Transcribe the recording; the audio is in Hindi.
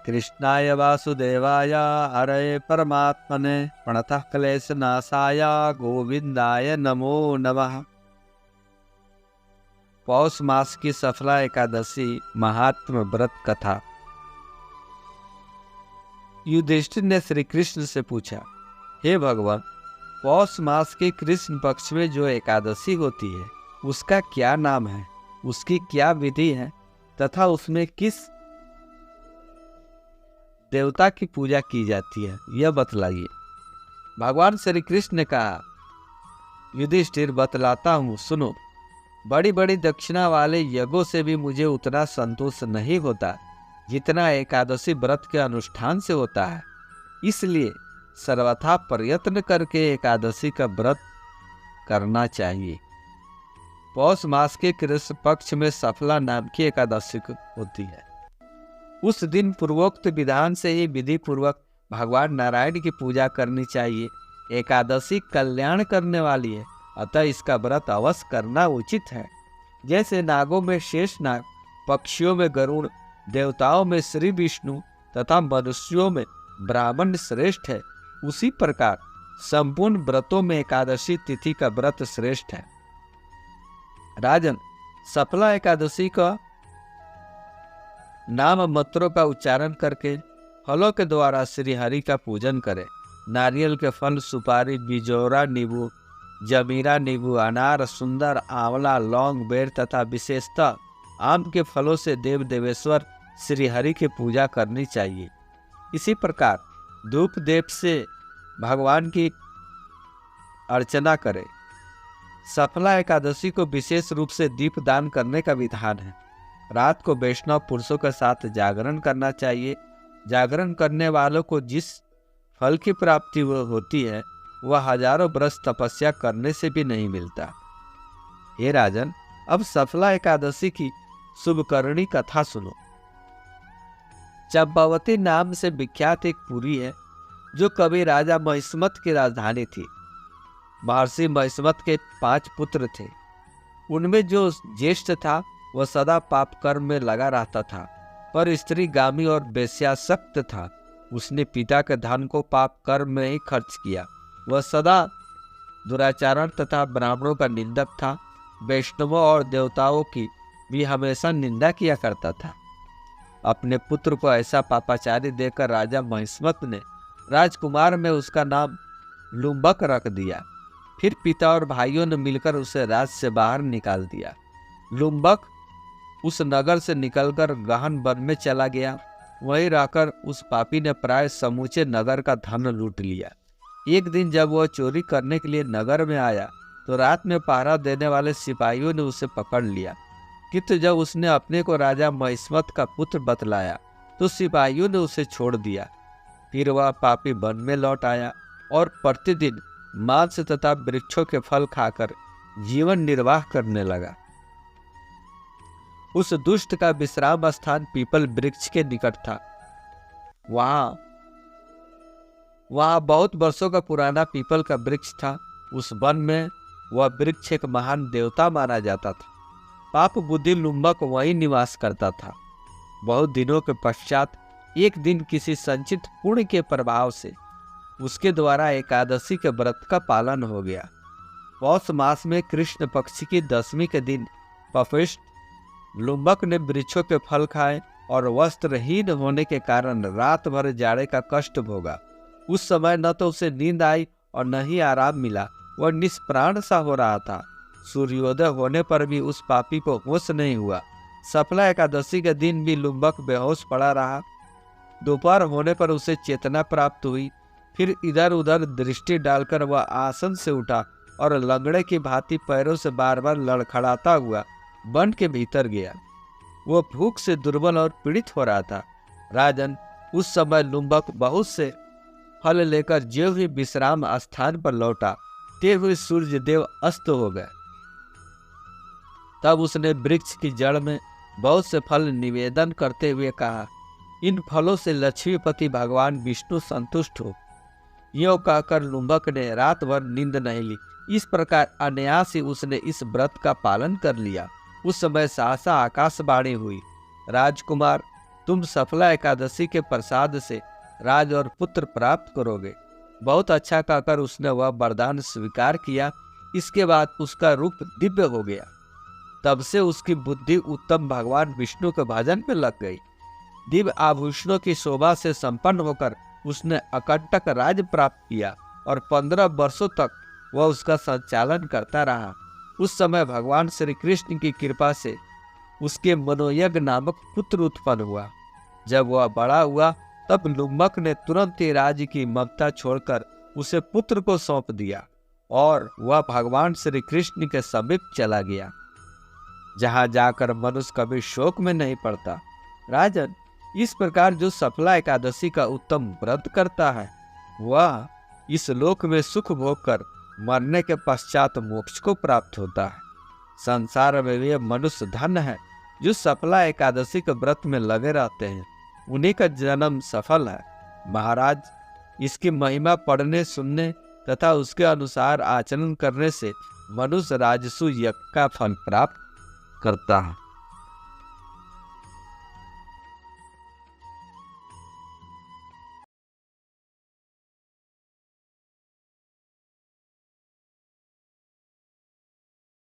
कृष्णाय वासुदेवाय हरये परमात्मने प्रणतः क्लेशनाशाय गोविंदाय नमो नमः। पौष मास की सफला एकादशी महात्म व्रत कथा। युधिष्ठिर ने श्री कृष्ण से पूछा, हे भगवान, पौष मास के कृष्ण पक्ष में जो एकादशी होती है उसका क्या नाम है, उसकी क्या विधि है तथा उसमें किस देवता की पूजा की जाती है, यह बतलाइए। भगवान श्री कृष्ण ने कहा, युधिष्ठिर बतलाता हूँ, सुनो। बड़ी बड़ी दक्षिणा वाले यज्ञों से भी मुझे उतना संतोष नहीं होता जितना एकादशी व्रत के अनुष्ठान से होता है। इसलिए सर्वथा प्रयत्न करके एकादशी का व्रत करना चाहिए। पौष मास के कृष्ण पक्ष में सफला नाम की एकादशी होती है। उस दिन पूर्वोक्त विधान से ही विधि पूर्वक भगवान नारायण की पूजा करनी चाहिए। एकादशी कल्याण करने वाली है, अतः इसका व्रत अवश्य करना उचित है। जैसे नागों में शेष नाग, पक्षियों में गरुड़, देवताओं में श्री विष्णु तथा मनुष्यों में ब्राह्मण श्रेष्ठ है, उसी प्रकार संपूर्ण व्रतों में एकादशी तिथि का व्रत श्रेष्ठ है। राजन, सफला एकादशी का नाम मंत्रों का उच्चारण करके फलों के द्वारा श्री हरि का पूजन करें। नारियल के फल, सुपारी, बिजौरा नींबू, जमीरा नींबू, अनार, सुंदर, आंवला, लौंग, बेर तथा विशेषतः आम के फलों से देव देवेश्वर श्री हरि की पूजा करनी चाहिए। इसी प्रकार धूप दीप से भगवान की अर्चना करें। सफला एकादशी को विशेष रूप से दीप दान करने का विधान है। रात को वैष्णव पुरुषों के साथ जागरण करना चाहिए। जागरण करने वालों को जिस फल की प्राप्ति होती है वह हजारों वर्ष तपस्या करने से भी नहीं मिलता। हे राजन, अब सफला एकादशी की शुभकरणी कथा सुनो। चंपावती नाम से विख्यात एक पुरी है जो कभी राजा महिष्मत की राजधानी थी। महर्षि महिष्मत के 5 पुत्र थे। उनमें जो ज्येष्ठ था वह सदा पाप कर्म में लगा रहता था, पर स्त्री गामी और वेश्यासक्त था। उसने पिता के धन को पाप कर्म में ही खर्च किया। वह सदा दुराचारण तथा ब्राह्मणों का निंदक था। वैष्णवों और देवताओं की भी हमेशा निंदा किया करता था। अपने पुत्र को ऐसा पापाचारी देकर राजा महिष्मत ने राजकुमार में उसका नाम लुम्बक रख दिया। फिर पिता और भाइयों ने मिलकर उसे राज से बाहर निकाल दिया। लुम्बक उस नगर से निकलकर गहन वन में चला गया। वहीं रहकर उस पापी ने प्राय समूचे नगर का धन लूट लिया। एक दिन जब वह चोरी करने के लिए नगर में आया तो रात में पहरा देने वाले सिपाहियों ने उसे पकड़ लिया। किंतु जब उसने अपने को राजा महिष्मत का पुत्र बतलाया तो सिपाहियों ने उसे छोड़ दिया। फिर वह पापी वन में लौट आया और प्रतिदिन मांस तथा वृक्षों के फल खाकर जीवन निर्वाह करने लगा। उस दुष्ट का विश्राम स्थान पीपल वृक्ष के निकट था। वहां बहुत वर्षों का पुराना पीपल का वृक्ष था। उस वन में वह वृक्ष एक महान देवता माना जाता था। पाप बुद्धि लुम्बक वहीं निवास करता था। बहुत दिनों के पश्चात एक दिन किसी संचित पुण्य के प्रभाव से उसके द्वारा एकादशी के व्रत का पालन हो गया। पौष मास में कृष्ण पक्ष की 10वीं के दिन पापिष्ठ लुम्बक ने वृक्षों के फल खाए और वस्त्रहीन होने के कारण रात भर जाड़े का कष्ट भोगा। उस समय न तो उसे नींद आई और न ही आराम मिला। वह निष्प्राण सा हो रहा था। सूर्योदय होने पर भी उस पापी को होश नहीं हुआ। सफला एकादशी के दिन भी लुम्बक बेहोश पड़ा रहा। दोपहर होने पर उसे चेतना प्राप्त हुई। फिर इधर उधर दृष्टि डालकर वह आसन से उठा और लंगड़े की भांति पैरों से बार बार लड़खड़ाता हुआ वन के भीतर गया। वह भूख से दुर्बल और पीड़ित हो रहा था। राजन, उस समय लुम्बक बहुत से फल लेकर ज्यों ही विश्राम स्थान पर लौटा ते हुए सूर्य देव अस्त हो गए। तब उसने वृक्ष की जड़ में बहुत से फल निवेदन करते हुए कहा, इन फलों से लक्ष्मीपति भगवान विष्णु संतुष्ट हो। यों कहकर लुम्बक ने रात भर नींद नहीं ली। इस प्रकार अनायास ही उसने इस व्रत का पालन कर लिया। उस समय सहसा आकाशवाणी हुई, राजकुमार, तुम सफला एकादशी के प्रसाद से राज और पुत्र प्राप्त करोगे। बहुत अच्छा कहकर उसने वह वरदान स्वीकार किया। इसके बाद उसका रूप दिव्य हो गया। तब से उसकी बुद्धि उत्तम भगवान विष्णु के भजन में लग गई। दिव्य आभूषणों की शोभा से संपन्न होकर उसने अकंटक राज्य प्राप्त किया और 15 वर्षों तक वह उसका संचालन करता रहा। उस समय भगवान श्री कृष्ण की कृपा से उसके मनोयज्ञ नामक पुत्र उत्पन्न हुआ। जब वह बड़ा हुआ तब लुम्बक ने तुरंत ही राज्य की ममता छोड़कर उसे पुत्र को सौंप दिया और वह भगवान श्री कृष्ण के समीप चला गया, जहां जाकर मनुष्य कभी शोक में नहीं पड़ता। राजन, इस प्रकार जो सफला एकादशी का उत्तम व्रत करता है वह इस लोक में सुख भोग कर मरने के पश्चात मोक्ष को प्राप्त होता है। संसार में वे मनुष्य धन्य है जो सफला एकादशी के व्रत में लगे रहते हैं, उन्हीं का जन्म सफल है। महाराज, इसकी महिमा पढ़ने, सुनने तथा उसके अनुसार आचरण करने से मनुष्य राजसु यज्ञ का फल प्राप्त करता है।